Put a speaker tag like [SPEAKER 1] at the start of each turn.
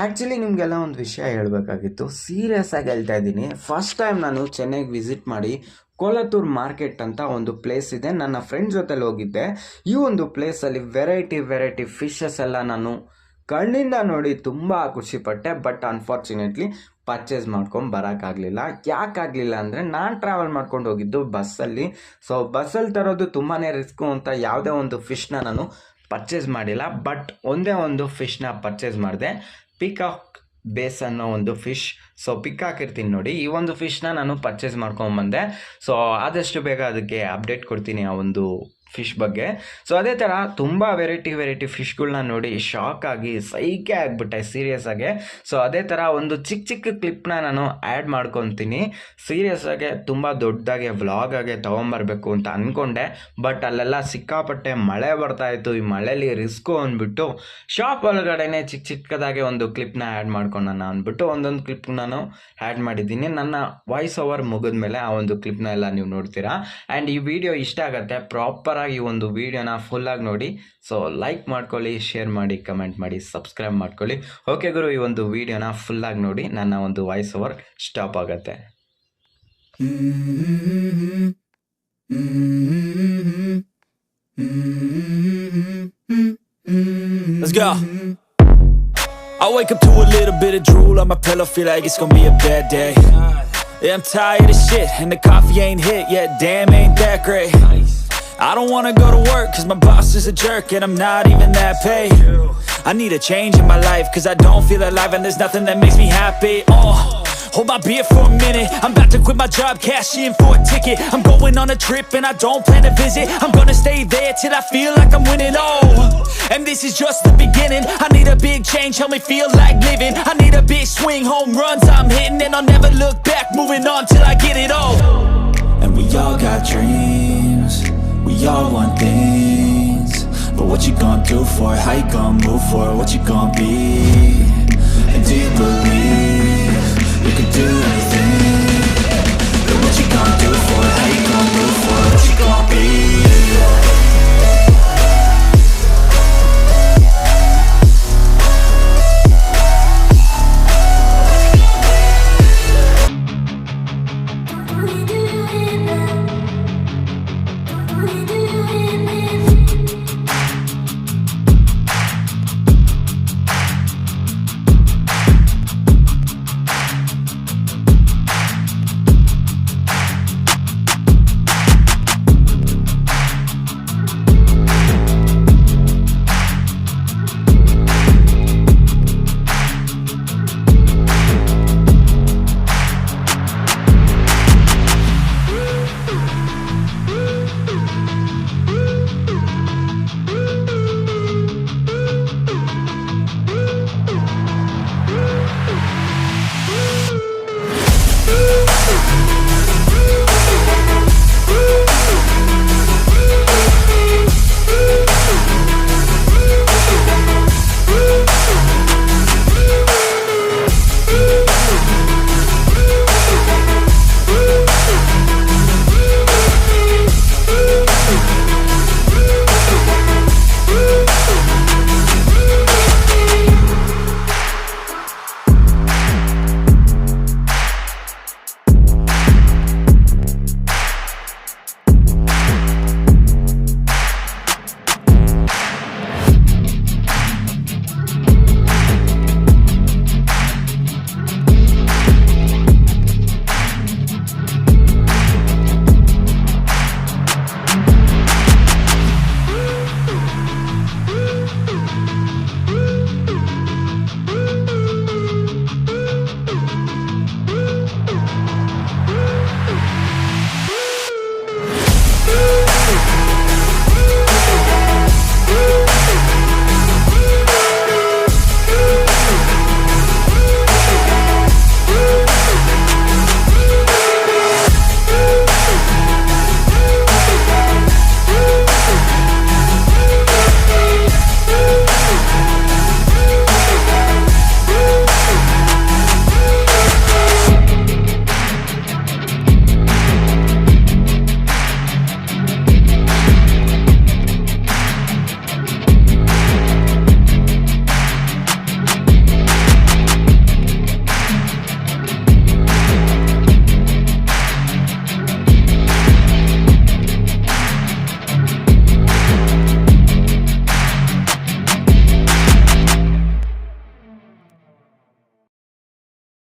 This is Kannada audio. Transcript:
[SPEAKER 1] ಆ್ಯಕ್ಚುಲಿ ನಿಮಗೆಲ್ಲ ಒಂದು ವಿಷಯ ಹೇಳಬೇಕಾಗಿತ್ತು. ಸೀರಿಯಸ್ ಆಗಿ ಹೇಳ್ತಾ ಇದ್ದೀನಿ. ಫಸ್ಟ್ ಟೈಮ್ ನಾನು ಚೆನ್ನೈಗೆ ವಿಸಿಟ್ ಮಾಡಿ ಕೊಲತ್ತೂರು ಮಾರ್ಕೆಟ್ ಅಂತ ಒಂದು ಪ್ಲೇಸ್ ಇದೆ. ನನ್ನ ಫ್ರೆಂಡ್ ಜೊತೆಲಿ ಹೋಗಿದ್ದೆ. ಈ ಒಂದು ಪ್ಲೇಸಲ್ಲಿ ವೆರೈಟಿ ಫಿಶಸ್ ಎಲ್ಲ ನಾನು ಕಣ್ಣಿಂದ ನೋಡಿ ತುಂಬ ಖುಷಿಪಟ್ಟೆ. ಬಟ್ ಅನ್ಫಾರ್ಚುನೇಟ್ಲಿ ಪರ್ಚೇಸ್ ಮಾಡ್ಕೊಂಡು ಬರೋಕ್ಕಾಗಲಿಲ್ಲ. ಯಾಕಾಗಲಿಲ್ಲ ಅಂದರೆ ನಾನು ಟ್ರಾವೆಲ್ ಮಾಡ್ಕೊಂಡು ಹೋಗಿದ್ದು ಬಸ್ಸಲ್ಲಿ. ಸೊ ಬಸ್ಸಲ್ಲಿ ತರೋದು ತುಂಬಾ ರಿಸ್ಕು ಅಂತ ಯಾವುದೇ ಒಂದು ಫಿಶ್ನ ನಾನು ಪರ್ಚೇಸ್ ಮಾಡಿಲ್ಲ. ಬಟ್ ಒಂದೇ ಒಂದು ಫಿಶ್ನ ಪರ್ಚೇಸ್ ಮಾಡಿದೆ, ಪಿಕಾಕ್ ಬೇಸ್ ಅನ್ನೋ ಒಂದು ಫಿಶ್. ಸೊ ಪಿಕ್ ಹಾಕಿರ್ತೀನಿ ನೋಡಿ, ಈ ಒಂದು ಫಿಶ್ನ ನಾನು ಪರ್ಚೇಸ್ ಮಾಡ್ಕೊಂಬಂದೆ. ಸೊ ಆದಷ್ಟು ಬೇಗ ಅದಕ್ಕೆ ಅಪ್ಡೇಟ್ ಕೊಡ್ತೀನಿ ಆ ಒಂದು ಫಿಶ್ ಬಗ್ಗೆ. ಸೊ ಅದೇ ಥರ ತುಂಬ ವೆರೈಟಿ ಫಿಶ್ಗಳನ್ನ ನೋಡಿ ಶಾಕ್ ಆಗಿ ಸೈಕೆ ಆಗಿಬಿಟ್ಟೆ ಸೀರಿಯಸ್ ಆಗಿ. ಸೊ ಅದೇ ಥರ ಒಂದು ಚಿಕ್ಕ ಕ್ಲಿಪ್ನ ನಾನು ಆ್ಯಡ್ ಮಾಡ್ಕೊತೀನಿ. ಸೀರಿಯಸ್ ಆಗಿ ತುಂಬ ದೊಡ್ಡದಾಗೆ ವ್ಲಾಗ್ ಆಗಿ ತೊಗೊಂಬರ್ಬೇಕು ಅಂತ ಅಂದ್ಕೊಂಡೆ. ಬಟ್ ಅಲ್ಲೆಲ್ಲ ಸಿಕ್ಕಾಪಟ್ಟೆ ಮಳೆ ಬರ್ತಾಯಿತ್ತು. ಈ ಮಳೆಯಲ್ಲಿ ರಿಸ್ಕು ಅಂದ್ಬಿಟ್ಟು ಶಾಪ್ ಒಳಗಡೆನೆ ಚಿಕ್ಕದಾಗೆ ಒಂದು ಕ್ಲಿಪ್ನ ಆ್ಯಡ್ ಮಾಡ್ಕೊಂಡೋಣ ಅಂದ್ಬಿಟ್ಟು ಒಂದೊಂದು ಕ್ಲಿಪ್ ನಾನು ಆ್ಯಡ್ ಮಾಡಿದ್ದೀನಿ. ನನ್ನ ವಾಯ್ಸ್ ಓವರ್ ಮುಗಿದ ಮೇಲೆ ಆ ಒಂದು ಕ್ಲಿಪ್ನ ಎಲ್ಲ ನೀವು ನೋಡ್ತೀರಾ. ಆ್ಯಂಡ್ ಈ ವಿಡಿಯೋ ಇಷ್ಟ ಆಗುತ್ತೆ, ಪ್ರಾಪರಾಗಿ ಈ ಒಂದು ವಿಡಿಯೋನ ಫುಲ್ಲಾಗಿ ನೋಡಿ. ಸೊ ಲೈಕ್ ಮಾಡ್ಕೊಳ್ಳಿ, ಶೇರ್ ಮಾಡಿ, ಕಮೆಂಟ್ ಮಾಡಿ, ಸಬ್ಸ್ಕ್ರೈಬ್ ಮಾಡ್ಕೊಳ್ಳಿ. ಓಕೆ ಗುರು, ಈ ಒಂದು ವಿಡಿಯೋನ ಫುಲ್ಲಾಗಿ ನೋಡಿ. ನನ್ನ ಒಂದು ವಾಯ್ಸ್ ಓವರ್ ಸ್ಟಾಪ್ ಆಗುತ್ತೆ.
[SPEAKER 2] Let's go. I wake up to a little bit of drool on my pillow, feel like it's gonna be a bad day. Yeah, I'm tired of shit, and the coffee ain't hit yet, damn ain't that great. I don't wanna go to work, cause my boss is a jerk, and I'm not even that paid. I need a change in my life, cause I don't feel alive, and there's nothing that makes me happy. Hold my beer for a minute, I'm about to quit my job, cash in for a ticket. I'm going on a trip and I don't plan to visit. I'm gonna stay there till I feel like I'm winning, and this is just the beginning. I need a big change, help me feel like living. I need a big swing, home runs I'm hitting, and I'll never look back, moving on till I get it all. And we all got dreams, we all want things, but what you gonna do for it? How you gonna move for it? What you gonna be? And do you believe you can do anything? But what you gonna do for it? How you gonna